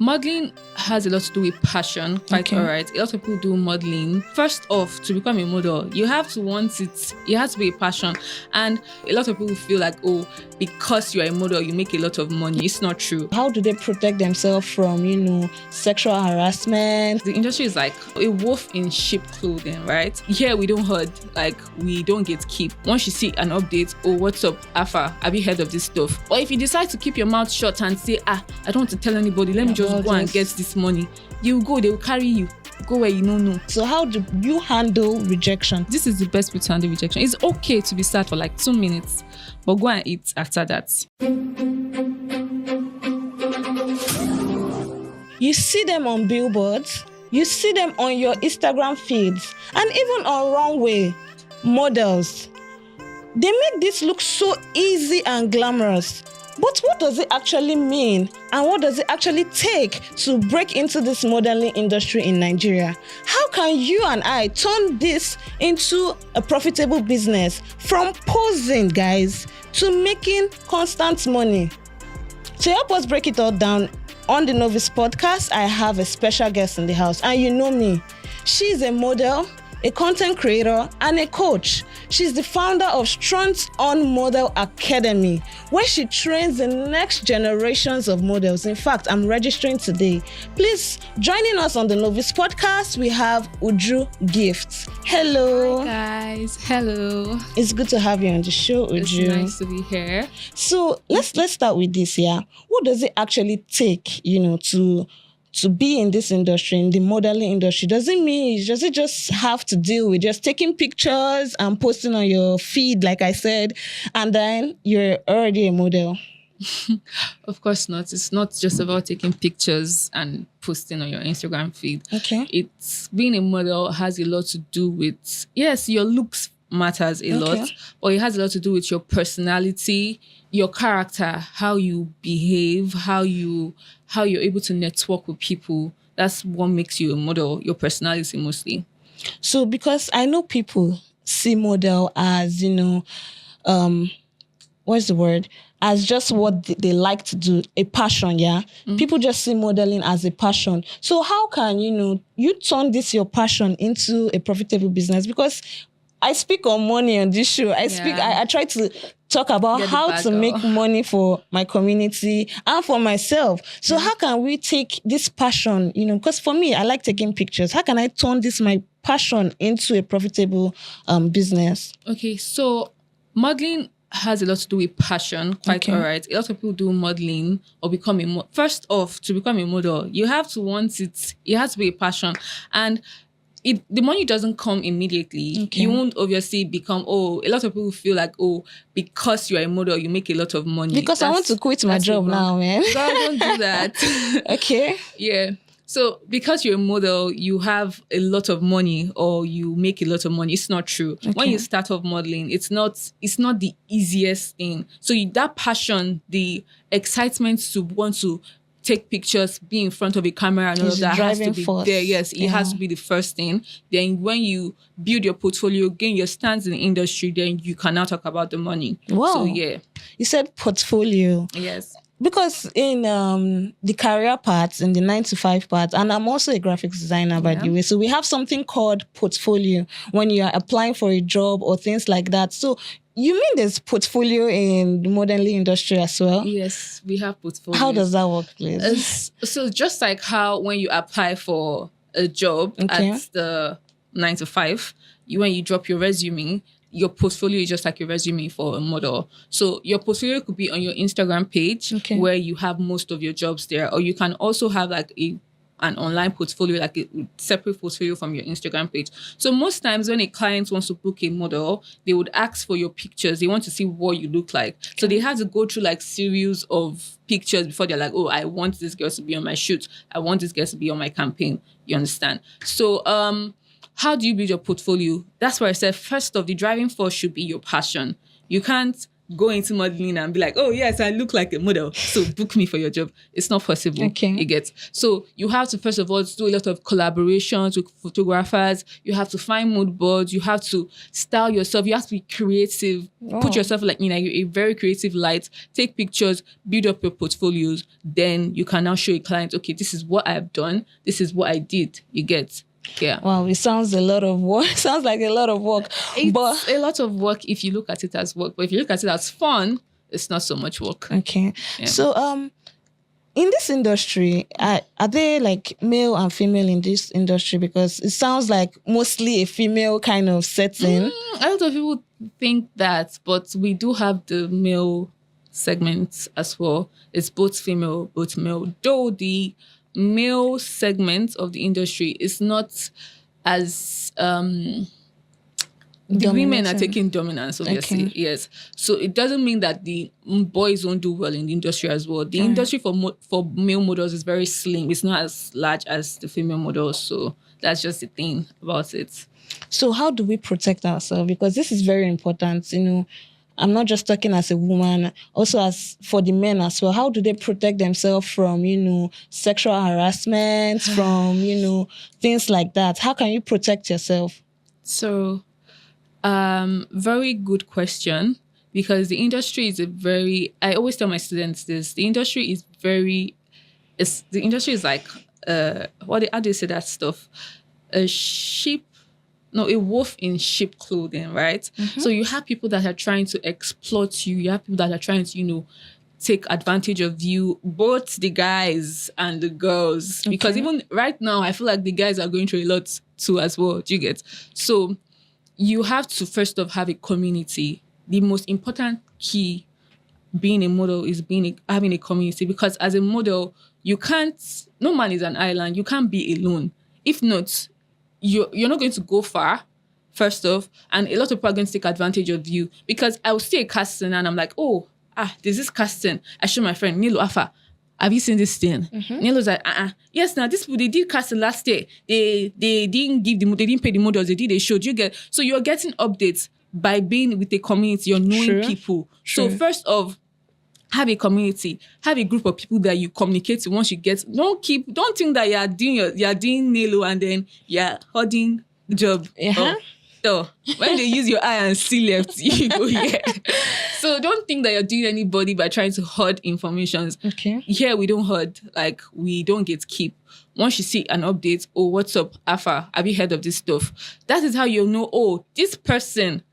Modeling has a lot to do with passion, quite all right. A lot of people do modeling. First off, to become a model, you have to want it. It has to be a passion. And a lot of people feel like, oh, because you're a model, you make a lot of money. It's not true. How do they protect themselves from, sexual harassment? The industry is like a wolf in sheep clothing, right? Here we don't hurt, like we don't get keep. Once you see an update, oh, what's up, Alpha? Have you heard of this stuff? Or if you decide to keep your mouth shut and say, I don't want to tell anybody, let me just go and get this money. You go, they will carry you. Go where you don't know. So how do you handle rejection? This is the best way to handle rejection. It's okay to be sad for like 2 minutes, but go and eat after that. You see them on billboards, you see them on your Instagram feeds, and even on runway models. They make this look so easy and glamorous. But what does it actually mean? And what does it actually take to break into this modeling industry in Nigeria? How can you and I turn this into a profitable business from posing, guys, to making constant money? To help us break it all down, on the Novice podcast, I have a special guest in the house. And you know me. She's a model, a content creator, and a coach. She's the founder of STRUT'ON Model Academy, where she trains the next generations of models. In fact, I'm registering today. Please, joining us on the Novice podcast, we have Uju Gifts. Hello. Hi guys. Hello. It's good to have you on the show, Uju. It's nice to be here. So let's start with this, yeah. What does it actually take, to be in this industry, in the modeling industry? Does it just have to deal with just taking pictures and posting on your feed, like I said, and then you're already a model? Of course not. It's not just about taking pictures and posting on your Instagram feed. Okay. It's being a model has a lot to do with, yes, your looks matters a lot, but it has a lot to do with your personality, your character, how you behave, how you're able to network with people. That's what makes you a model, your personality mostly. So because I know people see model as, what's the word? As just what they like to do, a passion, yeah? Mm-hmm. People just see modeling as a passion. So how can, you turn this, your passion, into a profitable business? Because I speak on money on this show. I try to talk about how to make money for my community and for myself. So how can we take this passion, because for me, I like taking pictures. How can I turn this, my passion, into a profitable business? Okay, so modeling has a lot to do with passion, quite all right. A lot of people do modeling or become a model. First off, to become a model, you have to want it. It has to be a passion. And the money doesn't come immediately. You won't obviously become, a lot of people feel like, because you're a model, you make a lot of money. Because I want to quit my job now, man. God, don't do that. Okay. Yeah. So because you're a model, you have a lot of money or you make a lot of money. It's not true. Okay. When you start off modeling, it's not the easiest thing. So that passion, the excitement to want to take pictures, be in front of a camera and all of that has to be there. Yes, it has to be the first thing. Then when you build your portfolio, gain your stance in the industry, then you can now talk about the money. Wow. So yeah. You said portfolio. Yes. Because in the career part, in the 9-to-5 part, and I'm also a graphics designer, by the way, so we have something called portfolio when you are applying for a job or things like that. So you mean there's portfolio in the modeling industry as well? Yes, we have portfolio. How does that work, please? So just like how when you apply for a job at the 9-to-5, when you drop your resume, your portfolio is just like your resume for a model. So your portfolio could be on your Instagram page where you have most of your jobs there. Or you can also have like an online portfolio, like a separate portfolio from your Instagram page. So most times when a client wants to book a model, they would ask for your pictures. They want to see what you look like. So they have to go through like series of pictures before they're like, I want this girl to be on my shoot. I want this girl to be on my campaign. You understand? So how do you build your portfolio? That's where I said, first off, the driving force should be your passion. You can't go into modeling and be like, oh yes, I look like a model, so book me for your job. It's not possible. Okay. You get. So you have to first of all do a lot of collaborations with photographers. You have to find mood boards. You have to style yourself. You have to be creative. Put yourself like in a very creative light. Take pictures. Build up your portfolios. Then you can now show a client, okay, this is what I've done. This is what I did. You get. Yeah. Wow, it sounds a lot of work. Sounds like a lot of work. It's a lot of work if you look at it as work. But if you look at it as fun, it's not so much work. Okay. Yeah. So in this industry, are there like male and female in this industry? Because it sounds like mostly a female kind of setting. A lot of people think that, but we do have the male segments as well. It's both female, both male. Though the male segment of the industry is not as the women are taking dominance, obviously. Okay. Yes. So it doesn't mean that the boys won't do well in the industry as well. The industry for male models is very slim. It's not as large as the female models. So that's just the thing about it. So how do we protect ourselves? Because this is very important, you know. I'm not just talking as a woman, also as for the men as well. How do they protect themselves from, you know, sexual harassment, from, you know, things like that? How can you protect yourself? So, very good question, because the industry is I always tell my students this, the industry is like, how do they say that stuff? A wolf in sheep clothing, right? Mm-hmm. So you have people that are trying to exploit you. You have people that are trying to, you know, take advantage of you, both the guys and the girls. Okay. Because even right now, I feel like the guys are going through a lot too as well. Do you get? So you have to first off have a community. The most important key being a model is having a community, because as a model, no man is an island. You can't be alone. If not, you're not going to go far, first off, and a lot of people are going to take advantage of you. Because I will see a casting and I'm like, there's this casting. I show my friend, Nilo Afa, have you seen this thing? Mm-hmm. Nilo's like, yes, now this people, they did casting last year. They didn't pay the models, they did a show. Do you get? So you're getting updates by being with a community, you're knowing people. True. So first off, have a community, have a group of people that you communicate to once you get. Don't think that you're doing Nilo and then you're holding the job. Uh-huh. So when they use your eye and see left, you go here. So don't think that you're doing anybody by trying to hoard information. Okay. Here we don't hoard, like we don't get keep. Once you see an update, what's up, Afa? Have you heard of this stuff? That is how you'll know, this person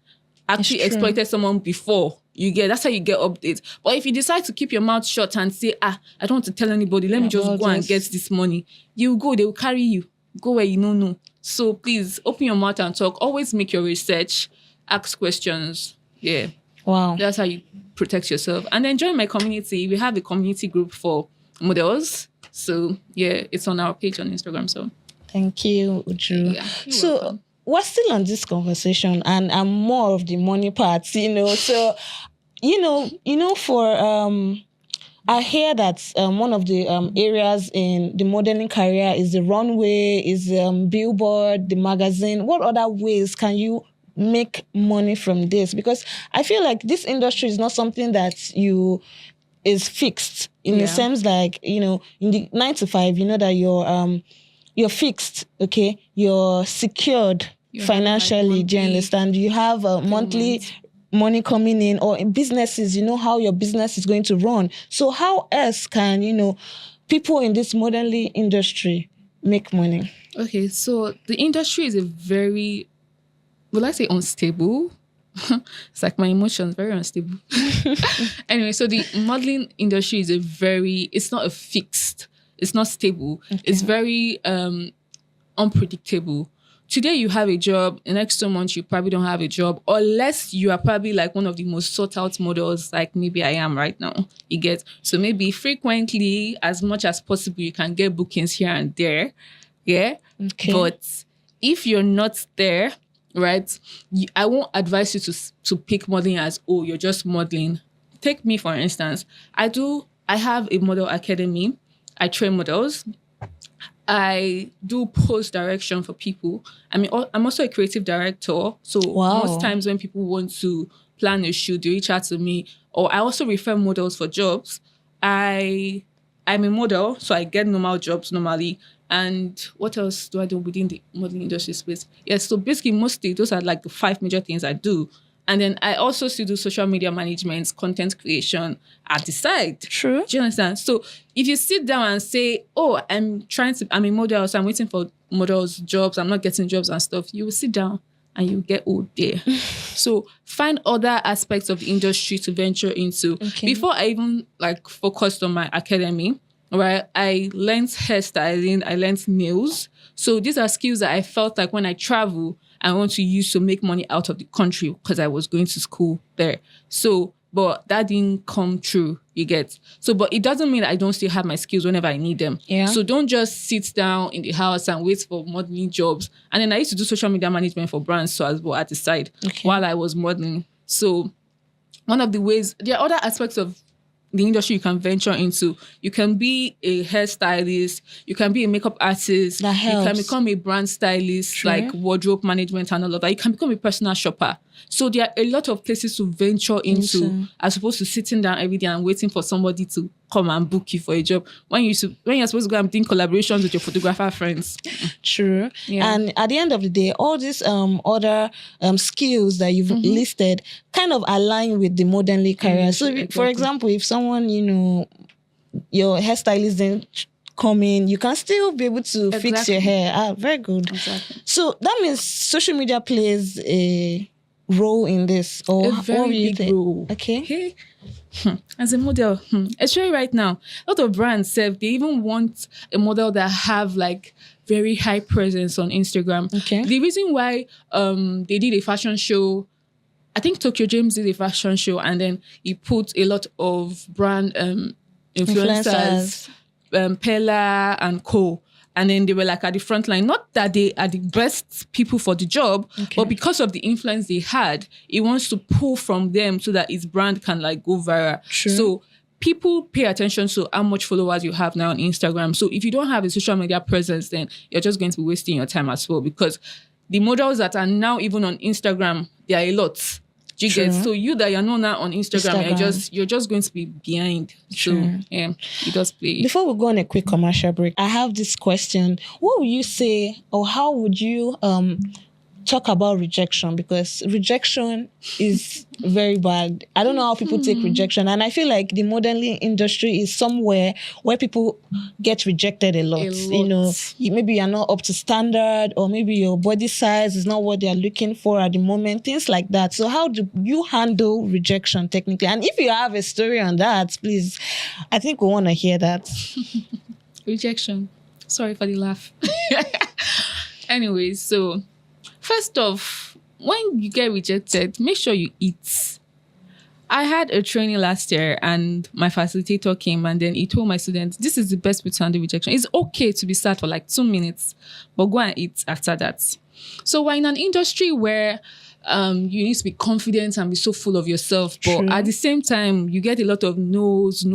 actually exploited someone before. That's how you get updates. But if you decide to keep your mouth shut and say, I don't want to tell anybody, let me just go and get this money, you go, they will carry you. Go where you don't know. So please open your mouth and talk. Always make your research. Ask questions. Yeah. Wow. That's how you protect yourself. And then join my community. We have a community group for models. So yeah, it's on our page on Instagram. So thank you, Uju. Yeah, so welcome. We're still on this conversation, and I'm more of the money part, you know. So, for I hear that one of the areas in the modeling career is the runway, is billboard, the magazine. What other ways can you make money from this? Because I feel like this industry is not something that is fixed in the sense, like, in the 9 to 5, that you're fixed, okay? You're secured financially, do you understand? You have a monthly money coming in, or in businesses, how your business is going to run. So how else can, people in this modeling industry make money? Okay, so the industry is a very, would I say unstable? It's like my emotions, very unstable. Anyway, so the modeling industry is it's not a fixed, it's not stable. Okay. It's very unpredictable. Today you have a job, the next 2 months you probably don't have a job, unless you are probably like one of the most sought out models, like maybe I am right now. You get, so maybe frequently, as much as possible, you can get bookings here and there. Yeah. Okay. But if you're not there, right, I won't advise you to pick modeling as, you're just modeling. Take me, for instance. I have a model academy. I train models. I do post direction for people. I mean, I'm also a creative director. So most times when people want to plan a shoot, they reach out to me. Or I also refer models for jobs. I'm a model, so I get normal jobs normally. And what else do I do within the modeling industry space? Yes, so basically mostly those are like the 5 major things I do. And then I also still do social media management, content creation at the side. True. Do you understand? So if you sit down and say, oh, I'm a model, so I'm waiting for models' jobs, I'm not getting jobs and stuff, you will sit down and you get old there. So find other aspects of the industry to venture into. Okay. Before I even focused on my academy, right, I learned hairstyling, I learned nails. So these are skills that I felt like when I travel, I want to use to make money out of the country because I was going to school there. So, but that didn't come true, you get. So, but it doesn't mean that I don't still have my skills whenever I need them. Yeah. So don't just sit down in the house and wait for modeling jobs. And then I used to do social media management for brands so as well at the side while I was modeling. So one of the ways, there are other aspects of the industry you can venture into. You can be a hairstylist, you can be a makeup artist, you can become a brand stylist, like wardrobe management and all of that. You can become a personal shopper. So there are a lot of places to venture into as opposed to sitting down every day and waiting for somebody to come and book you for a job when you're supposed to go and doing collaborations with your photographer friends. True. Yeah. And at the end of the day, all these other skills that you've listed kind of align with the modeling career. So for example, if someone, your hairstylist didn't come in, you can still be able to fix your hair. Very good. Exactly. So that means social media plays a role in this, or a very big role. Okay. As a model, especially right now, a lot of brands they even want a model that have like very high presence on Instagram. Okay. The reason why they did a fashion show, I think Tokyo James did a fashion show, and then he put a lot of brand influencers, Pella and Co. And then they were like at the front line. Not that they are the best people for the job, but because of the influence they had, he wants to pull from them so that his brand can like go viral. True. So people pay attention to how much followers you have now on Instagram. So if you don't have a social media presence, then you're just going to be wasting your time as well, because the models that are now even on Instagram, there are a lot. Do you get? So you that you're not now on Instagram. You're just going to be behind. So you just play. Before we go on a quick commercial break, I have this question. What would you say, or how would you talk about rejection? Because rejection is very bad. I don't know how people take rejection, and I feel like the modeling industry is somewhere where people get rejected a lot. Maybe you're not up to standard, or maybe your body size is not what they're looking for at the moment, things like that. So how do you handle rejection technically? And if you have a story on that, please, I think we want to hear that. Rejection. Sorry for the laugh. Anyways, so first off, when you get rejected, make sure you eat. I had a training last year and my facilitator came and then he told my students, this is the best way to handle rejection. It's okay to be sad for like 2 minutes, but go and eat after that. So we're in an industry where you need to be confident and be so full of yourself. But at the same time, you get a lot of no's.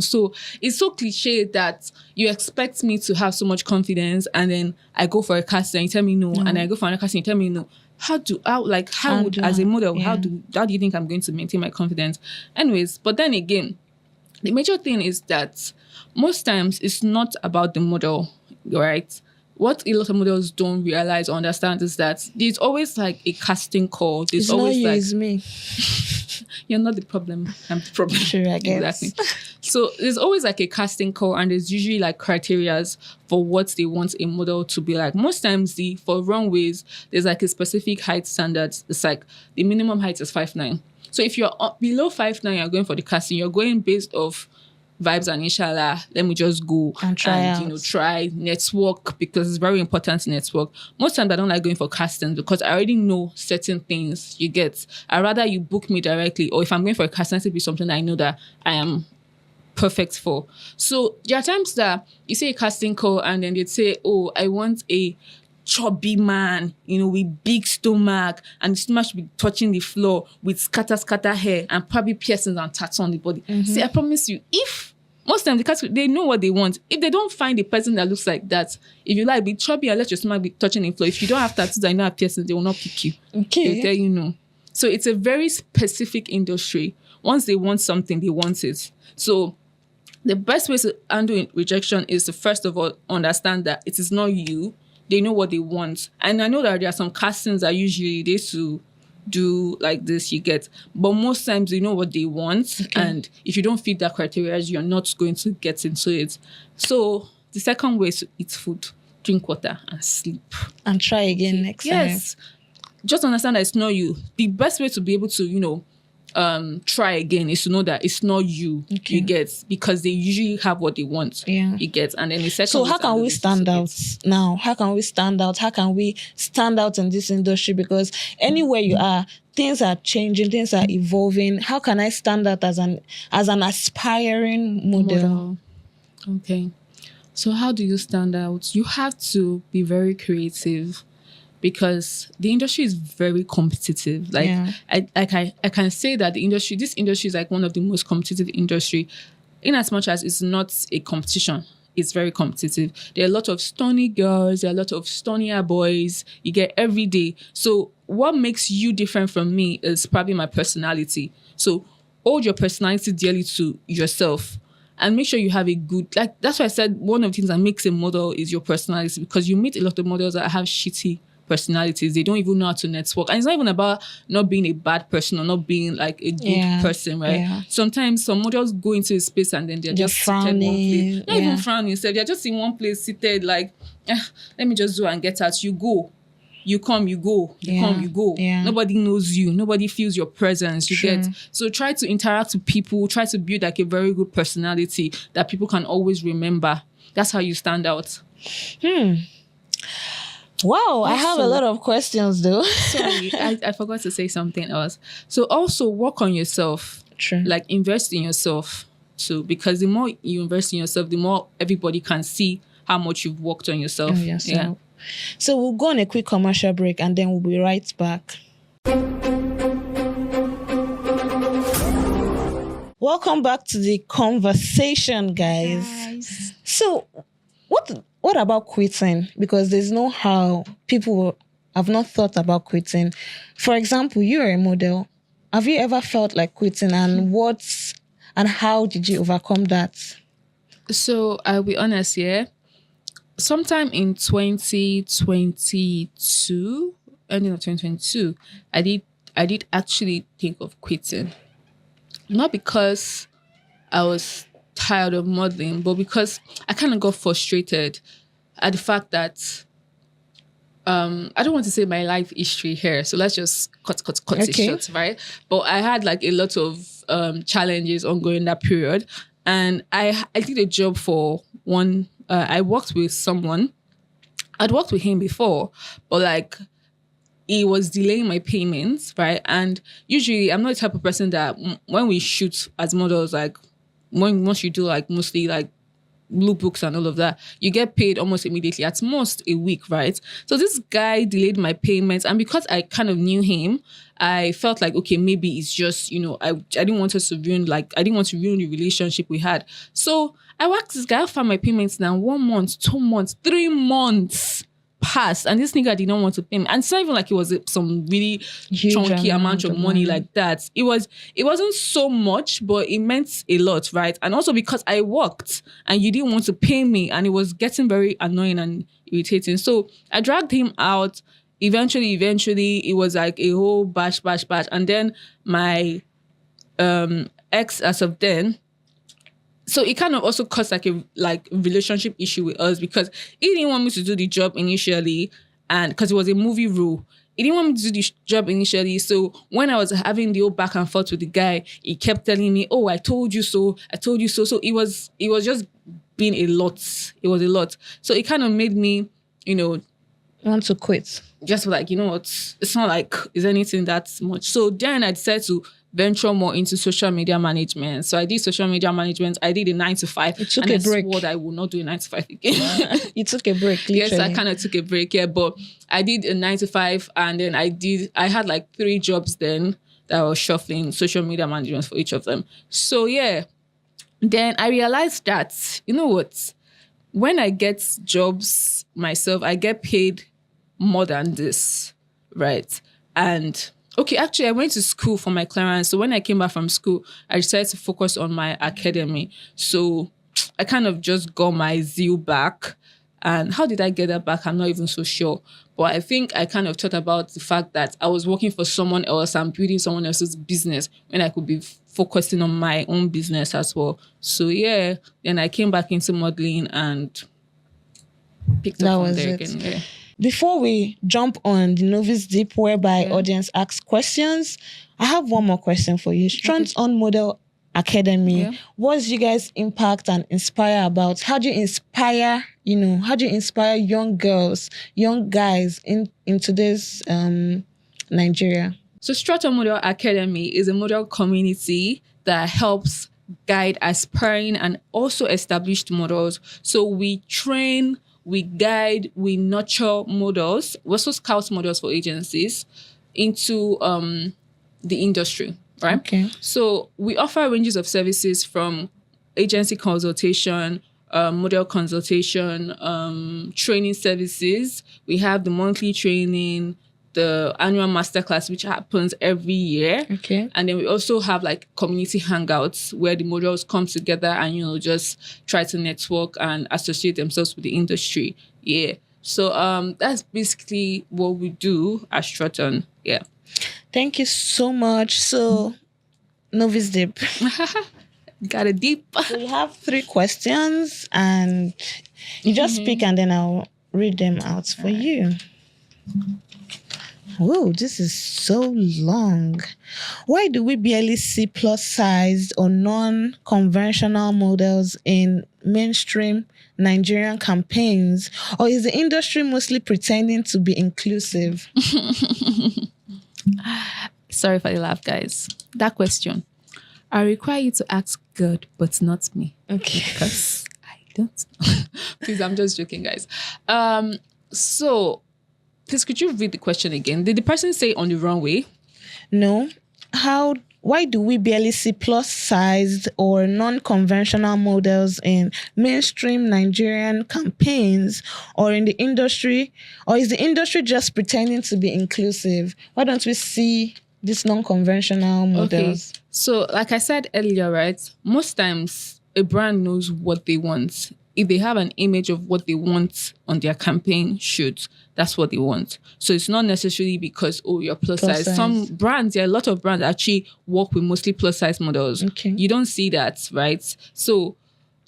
So it's so cliche that you expect me to have so much confidence, and then I go for a casting and you tell me no, and I go for another casting and you tell me no. As a model, how do you think I'm going to maintain my confidence? Anyways, but then again, the major thing is that most times it's not about the model, right? What a lot of models don't realize or understand is that there's always like a casting call. There's always it's me. You're not the problem. I'm the problem. Sure, I guess. Exactly. So there's always like a casting call, and there's usually like criterias for what they want a model to be like. Most times for runways, there's like a specific height standard. It's like the minimum height is 5'9". So if you're below 5'9", you're going for the casting. You're going based off vibes and inshallah, let me just go and try network, because it's very important to network. Most times I don't like going for castings because I already know certain things you get. I'd rather you book me directly, or if I'm going for a casting, it be something that I know that I am perfect for. So there are times that you say a casting call and then they'd say, oh, I want a chubby man, with big stomach, and the stomach should be touching the floor with scatter hair and probably piercings and tattoos on the body. See, I promise you, if most times they know what they want. If they don't find a person that looks like that, if you like be chubby and let your stomach be touching the floor, if you don't have tattoos and you don't have piercings, they will not pick you. Okay. They'll tell you no. So it's a very specific industry. Once they want something, they want it. So the best way to handle rejection is to first of all understand that it is not you. They know what they want. And I know that there are some castings that usually they to do like this, you get. But most times they know what they want. Okay. And if you don't fit that criteria, you're not going to get into it. So the second way is to eat food, drink water, and sleep. And try again next time. Yes. Just understand that it's not you. The best way to be able to, try again is to know that it's not you, you get, because they usually have what they want, you get. And then the second. So how can we stand out now? How can we stand out? How can we stand out in this industry? Because anywhere you are, things are changing, things are evolving. How can I stand out as an aspiring model? Okay. So how do you stand out? You have to be very creative, because the industry is very competitive. Like I can say that this industry is like one of the most competitive industry, in as much as it's not a competition. It's very competitive. There are a lot of stony girls, there are a lot of stonier boys you get every day. So what makes you different from me is probably my personality. So hold your personality dearly to yourself. And make sure you have a good, like, that's why I said one of the things that makes a model is your personality, because you meet a lot of models that have shitty personalities. They don't even know how to network. And it's not even about not being a bad person or not being like a good person, right? Yeah. Sometimes some models go into a space and then they're just seated in one place. Not even frowning, they're just in one place seated like, let me just do and get out. You go. You come, you go. You come, you go. Yeah. Nobody knows you. Nobody feels your presence. You get. So try to interact with people. Try to build like a very good personality that people can always remember. That's how you stand out. Wow, I have a lot of questions though. Sorry, I forgot to say something else. So also work on yourself. True. Like invest in yourself. So because the more you invest in yourself, the more everybody can see how much you've worked on yourself. Yeah. So we'll go on a quick commercial break and then we'll be right back. Welcome back to the conversation, guys. So what about quitting? Because there's no how. People have not thought about quitting. For example, you're a model. Have you ever felt like quitting, and how did you overcome that? So I'll be honest, sometime in 2022, ending of 2022, I did actually think of quitting. Not because I was tired of modeling, but because I kind of got frustrated at the fact that I don't want to say my life history here, so let's just cut it short, right? But I had like a lot of challenges ongoing that period, and I did a job for one. I worked with someone. I'd worked with him before, but like he was delaying my payments, right? And usually I'm not the type of person that when we shoot as models, like once you do like mostly like blue books and all of that, you get paid almost immediately, at most a week, right? So this guy delayed my payments, and because I kind of knew him, I felt like, okay, maybe it's just, I didn't want us to ruin, I didn't want to ruin the relationship we had. So I worked this guy, I found my payments now 1 month, 2 months, 3 months passed, and this nigga did not want to pay me. And it's not even like it was some really chunky amount of money like that. It wasn't so much, but it meant a lot, right? And also because I worked and you didn't want to pay me, and it was getting very annoying and irritating. So I dragged him out. Eventually, it was like a whole bash. And then my ex, as of then, so it kind of also caused like a relationship issue with us, because he didn't want me to do the job initially, and because it was a movie rule, he didn't want me to do the job initially. So when I was having the old back and forth with the guy, he kept telling me, "Oh, I told you so. I told you so." So it was just being a lot. It was a lot. So it kind of made me, want to quit. Just like, what? It's not like it's anything that much. So then I decided to venture more into social media management. So I did social media management. I did a 9 to 5. You took a break. I swore that I will not do a 9 to 5 again. You took a break, literally. Yes, I kind of took a break, but I did a 9 to 5, and then I had like 3 jobs then that I was shuffling social media management for each of them. So then I realized that, when I get jobs myself, I get paid more than this, right? And Okay, actually, I went to school for my clearance. So when I came back from school, I decided to focus on my academy. So I kind of just got my zeal back. And how did I get that back? I'm not even so sure. But I think I kind of thought about the fact that I was working for someone else and building someone else's business when I could be focusing on my own business as well. So yeah, then I came back into modeling and picked up from there again. Yeah. Before we jump on the Novice Deep, whereby audience asks questions, I have one more question for you. STRUT'ON Model Academy. What's you guys' impact and inspire about? How do you inspire, young girls, young guys in today's Nigeria? So STRUT'ON Model Academy is a model community that helps guide aspiring and also established models. So we train, we guide, we nurture models. We also scout models for agencies into the industry, right? Okay. So we offer ranges of services from agency consultation, model consultation, training services. We have the monthly training, the annual masterclass, which happens every year. Okay. And then we also have like community hangouts where the models come together and, just try to network and associate themselves with the industry. Yeah. So that's basically what we do at STRUT'ON. Yeah. Thank you so much. So, Novice Deep. Got it deep. So you have 3 questions and you just speak and then I'll read them out for you. Whoa, this is so long. Why do we barely see plus-sized or non-conventional models in mainstream Nigerian campaigns? Or is the industry mostly pretending to be inclusive? Sorry for the laugh, guys. That question, I require you to ask God, but not me. Okay. Because I don't know. Please, I'm just joking, guys. So, please, could you read the question again? Did the person say on the wrong way? No. Why do we barely see plus-sized or non-conventional models in mainstream Nigerian campaigns or in the industry? Or is the industry just pretending to be inclusive? Why don't we see these non-conventional models? Okay. So, like I said earlier, right? Most times, a brand knows what they want. If they have an image of what they want on their campaign shoot, that's what they want. So it's not necessarily because, you're plus size. Some brands, there are a lot of brands that actually work with mostly plus size models. Okay. You don't see that, right? So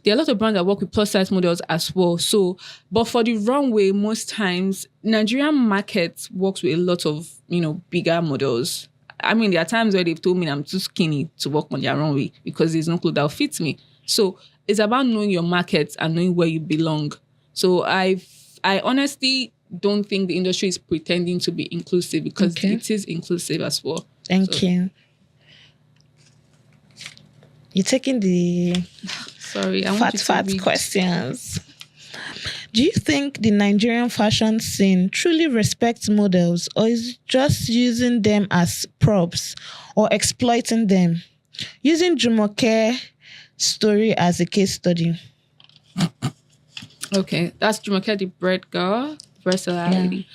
there are a lot of brands that work with plus size models as well. So, but for the runway, most times, Nigerian market works with a lot of, bigger models. I mean, there are times where they've told me I'm too skinny to work on their runway because there's no clothes that fit me. So it's about knowing your market and knowing where you belong. So I honestly don't think the industry is pretending to be inclusive because it is inclusive as well. Thank you. You're taking the fat questions. Do you think the Nigerian fashion scene truly respects models or is just using them as props or exploiting them? Using Jumoke's story as a case study. Okay, that's Jumoke, the bread girl, versatile lady.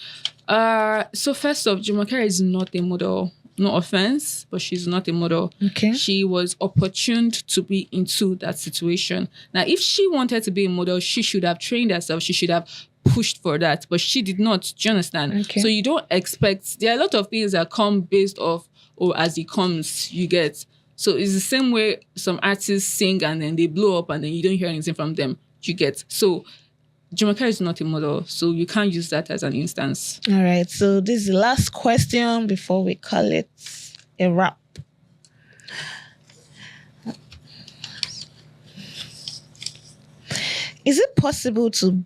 So first off, Jumoke is not a model. No offense, but she's not a model. Okay. She was opportuned to be into that situation. Now, if she wanted to be a model, she should have trained herself. She should have pushed for that, but she did not. Do you understand? Okay. So you don't expect, there are a lot of things that come based off or as it comes, you get. So it's the same way some artists sing and then they blow up and then you don't hear anything from them, you get. So Jumoke is not a model, so you can't use that as an instance. All right, so this is the last question before we call it a wrap. Is it possible to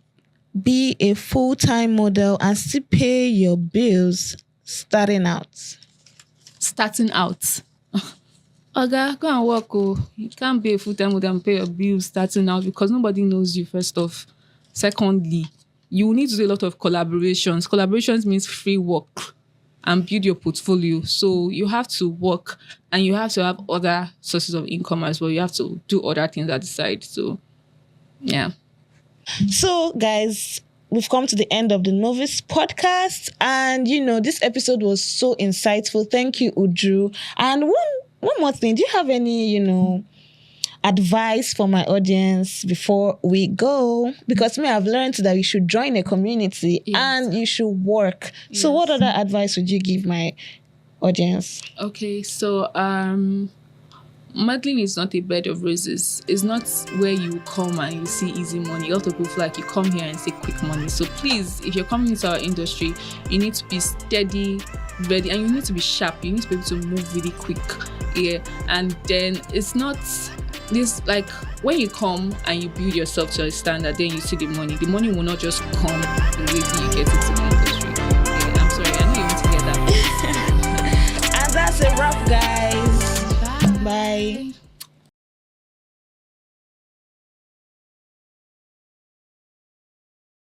be a full-time model and still pay your bills starting out? Starting out? Oga, go and work. You can't be a full-time model and pay your bills starting out because nobody knows you, first off. Secondly, you need to do a lot of collaborations. Collaborations means free work and build your portfolio. So you have to work and you have to have other sources of income as well. You have to do other things at the side. So, yeah. So, guys, we've come to the end of the Novice podcast. And, this episode was so insightful. Thank you, Uju. And one more thing. Do you have any, advice for my audience before we go? Because I've learned that you should join a community and you should work. Yes. So what other advice would you give my audience? Okay, so modeling is not a bed of roses. It's not where you come and you see easy money. A lot of people feel like you come here and see quick money. So please, if you're coming into our industry, you need to be steady, ready, and you need to be sharp. You need to be able to move really quick. Yeah, and then it's not this, like, when you come and you build yourself to a standard, then you see the money. The money will not just come the way you get into the industry. Yeah, I'm sorry, I know you want to hear that. And that's a wrap, guys.